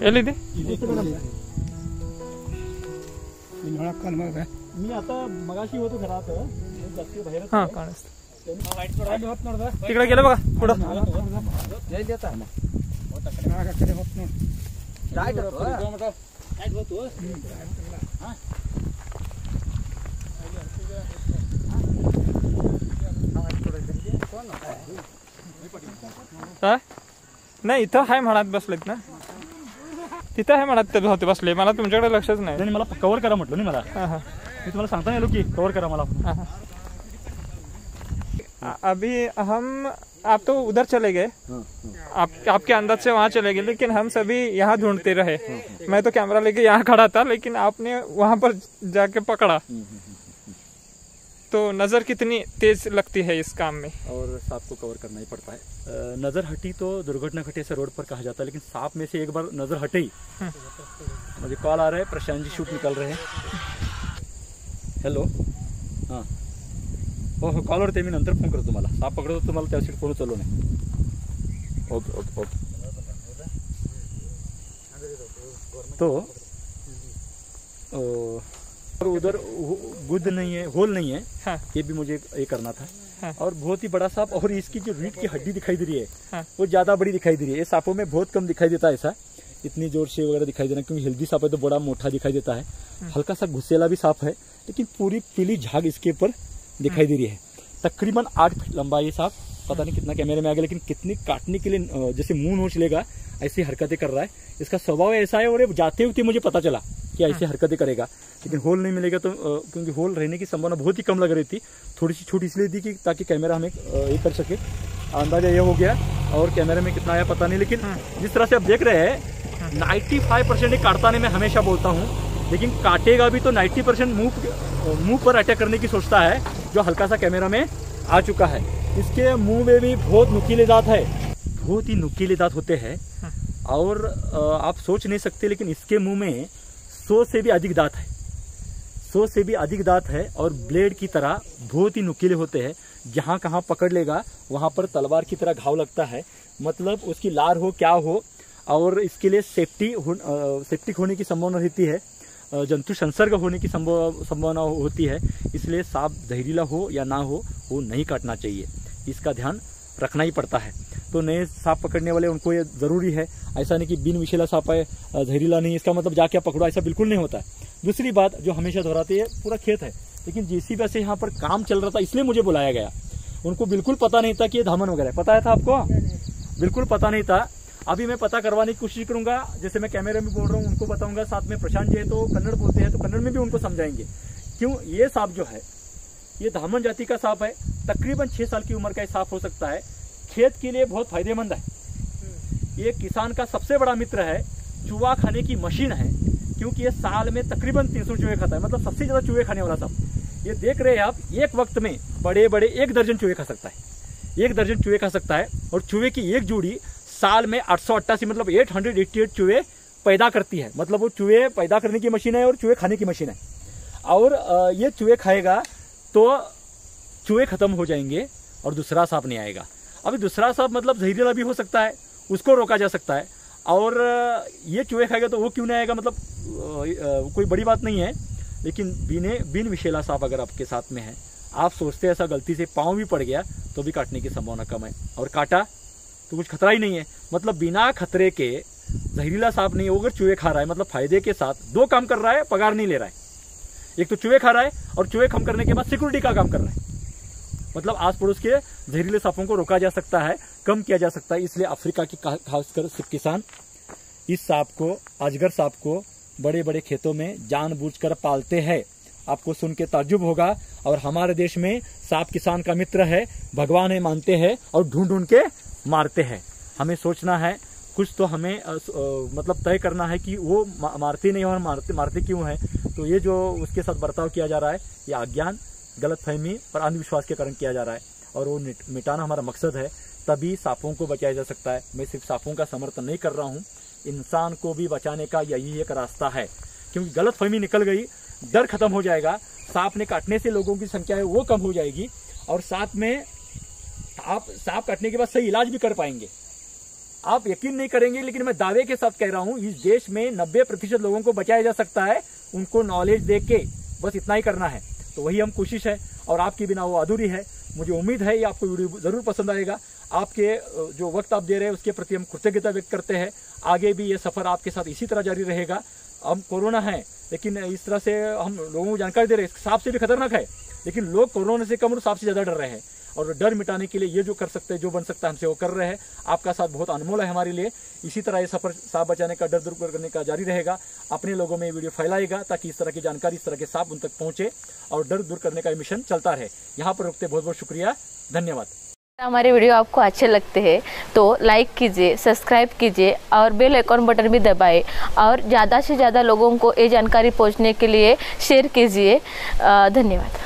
एलिದೆ मी आता मगाशी होतो घरात जास्ती बाहेर हा काढस्त तिकडे गेलं बघा पुढं नाही इथं हाय म्हणत बसलेत ना तिथं आहे म्हणत ते होते बसले मला तुमच्याकडे लक्षच नाही मला कव्हर करा म्हटलं नाही मला मी तुम्हाला सांगता नाही की कव्हर करा मला अभी हम आप तो उधर चले गए आपके अंदाज से वहाँ चले गए लेकिन हम सभी यहाँ ढूंढते रहे मैं तो कैमरा लेके यहाँ खड़ा था लेकिन आपने वहाँ पर जाके पकड़ा तो नजर कितनी तेज लगती है इस काम में और सांप को कवर करना ही पड़ता है नजर हटी तो दुर्घटना घटे से रोड पर कहा जाता है लेकिन सांप में से एक बार नजर हटे ही मुझे कॉल आ रहा है प्रशांत जी शूट निकल रहे हैं हॅलो हां हो हो कॉलवरती मी नंतर फोन करतो तुम्हाला साप पकडतो तुम्हाला त्या सीट फोन चालू नाही ओके ओके ओके तो और उधर गुद नहीं है होल नहीं है हाँ। ये भी मुझे ये करना था हाँ। और बहुत ही बड़ा सांप और इसकी जो रीढ़ की हड्डी दिखाई दे रही है हाँ। वो ज्यादा बड़ी दिखाई दे रही है ये सांपों में बहुत कम दिखाई देता है ऐसा इतनी जोर से वगैरह दिखाई देना क्योंकि हेल्दी सांप है तो बड़ा मोटा दिखाई देता है हल्का सा घुसेला भी सांप है लेकिन पूरी पीली झाग इसके ऊपर दिखाई दे रही है तकरीबन 8 फीट लंबा ये सांप पता नहीं कितना कैमरे में आ गया लेकिन कितनी काटने के लिए जैसे मुंह नोच लेगा ऐसी हरकतें कर रहा है इसका स्वभाव ऐसा है और ये जाते हुए मुझे पता चला कि ऐसी हरकतें करेगा लेकिन होल नहीं मिलेगा तो क्योंकि होल रहने की संभावना बहुत ही कम लग रही थी थोड़ी सी छूट इसलिए दी कि ताकि कैमरा हमें ये कर सके अंदाजा ये हो गया और कैमरे में कितना आया पता नहीं लेकिन जिस तरह से आप देख रहे हैं 95% काटता नहीं मैं हमेशा बोलता हूँ लेकिन काटेगा भी तो 90% मुंह पर अटैक करने की सोचता है जो हल्का सा कैमरा में आ चुका है इसके मुंह में भी बहुत नुकीले दांत है बहुत ही नुकीले दांत होते हैं और आप सोच नहीं सकते लेकिन इसके मुंह में 100 से भी अधिक दांत है 100 से भी अधिक दांत है और ब्लेड की तरह बहुत ही नुकीले होते हैं जहां कहां पकड़ लेगा वहां पर तलवार की तरह घाव लगता है मतलब उसकी लार हो क्या हो और इसके लिए सेप्टिक होने की संभावना रहती है जंतु संसर्ग होने की संभावना होती है इसलिए सांप जहरीला हो या ना हो वो नहीं काटना चाहिए इसका ध्यान रखना ही पड़ता है तो नए सांप पकड़ने वाले उनको ये जरूरी है ऐसा नहीं कि बिन विषैला सांप है जहरीला नहीं इसका मतलब जाके पकड़ो ऐसा बिल्कुल नहीं होता है दूसरी बात जो हमेशा दोहराती है पूरा खेत है लेकिन जेसीबी से यहाँ पर काम चल रहा था इसलिए मुझे बुलाया गया उनको बिल्कुल पता नहीं था कि ये धामन वगैरह पता था आपको बिल्कुल पता नहीं था अभी मैं पता करवाने की कोशिश करूंगा जैसे मैं कैमरे में बोल रहा हूँ उनको बताऊंगा साथ में प्रशांत जी है तो कन्नड़ बोलते हैं तो कन्नड़ में भी उनको समझाएंगे क्यों ये सांप जो है ये धामन जाति का सांप है तकरीबन 6 साल की उम्र का सांप हो सकता है खेत के लिए बहुत फायदेमंद है ये किसान का सबसे बड़ा मित्र है चूहा खाने की मशीन है क्योंकि ये साल में तकरीबन 300 चूहे खाता है मतलब सबसे ज्यादा चूहे खाने वाला सांप ये देख रहे हैं आप एक वक्त में बड़े बड़े 1 दर्जन चूहे खा सकता है 1 दर्जन चूहे खा सकता है और चूहे की एक जोड़ी साल में 888 मतलब 888 चूहे पैदा करती है मतलब वो चूहे पैदा करने की मशीन है और चूहे खाने की मशीन है और ये चूहे खाएगा तो चूहे खत्म हो जाएंगे और दूसरा सांप नहीं आएगा अभी दूसरा सांप मतलब जहरीला भी हो सकता है उसको रोका जा सकता है और ये चूहे खाएगा तो वो क्यों नहीं आएगा मतलब कोई बड़ी बात नहीं है लेकिन बिन विषैला सांप अगर आपके साथ में है आप सोचते हैं ऐसा गलती से पाँव भी पड़ गया तो भी काटने की संभावना कम है और काटा तो कुछ खतरा ही नहीं है मतलब बिना खतरे के जहरीला सांप नहीं अगर चूहे खा रहा है मतलब फायदे के साथ 2 काम कर रहा है पगार नहीं ले रहा है एक तो चूहे खा रहा है और चूहे कम करने के बाद सिक्योरिटी का काम कर रहा है मतलब आस पड़ोस के जहरीले सांपों को रोका जा सकता है कम किया जा सकता है इसलिए अफ्रीका की खासकर किसान इस सांप को अजगर सांप को बड़े बड़े खेतों में जानबूझकर पालते हैं आपको सुन के ताज्जुब होगा और हमारे देश में सांप किसान का मित्र है भगवान है मानते हैं और ढूंढ ढूंढ के मारते हैं हमें सोचना है कुछ तो हमें मतलब तय करना है कि वो मारते नहीं और मारते क्यों है तो ये जो उसके साथ बर्ताव किया जा रहा है ये अज्ञान गलतफहमी और अंधविश्वास के कारण किया जा रहा है और वो मिटाना हमारा मकसद है तभी सांपों को बचाया जा सकता है मैं सिर्फ सांपों का समर्थन नहीं कर रहा हूँ इंसान को भी बचाने का यही एक रास्ता है क्योंकि गलतफहमी निकल गई डर खत्म हो जाएगा सांप ने काटने से लोगों की संख्या है वो कम हो जाएगी और साथ में आप सांप काटने के बाद सही इलाज भी कर पाएंगे आप यकीन नहीं करेंगे, लेकिन मैं दावे के साथ कह रहा हूं, इस देश में 90% लोगों को बचाया जा सकता है, उनको नॉलेज दे के, बस इतना ही करना है। तो वही हम कोशिश है, और आपके बिना वो अधूरी है। मुझे उम्मीद है ये आपको वीडियो जरूर पसंद आएगा। आपके जो वक्त आप दे रहे हैं उसके प्रति हम कृतज्ञता व्यक्त करते हैं। आगे भी ये सफर आपके साथ इसी तरह जारी रहेगा। हम कोरोना है, लेकिन इस तरह से हम लोगों को जानकारी दे रहे हैं, सांप से भी खतरनाक है, लेकिन लोग कोरोना से कम और सांप से ज्यादा डर रहे हैं। और डर मिटाने के लिए ये जो कर सकते हैं, जो बन सकता है, हमसे वो कर रहे हैं। आपका साथ बहुत अनमोल है हमारे लिए। इसी तरह ये सफर सांप बचाने का, डर दूर करने का जारी रहेगा। अपने लोगों में वीडियो फैलाएगा ताकि इस तरह की जानकारी, इस तरह के सांप उन तक पहुंचे और डर दूर करने का मिशन चलता रहे। यहाँ पर रुकते, बहुत बहुत शुक्रिया, धन्यवाद। हमारे वीडियो आपको अच्छे लगते हैं तो लाइक कीजिए, सब्सक्राइब कीजिए और बेल आइकॉन बटन भी दबाएं, और ज़्यादा से ज़्यादा लोगों को ये जानकारी पहुंचने के लिए शेयर कीजिए। धन्यवाद।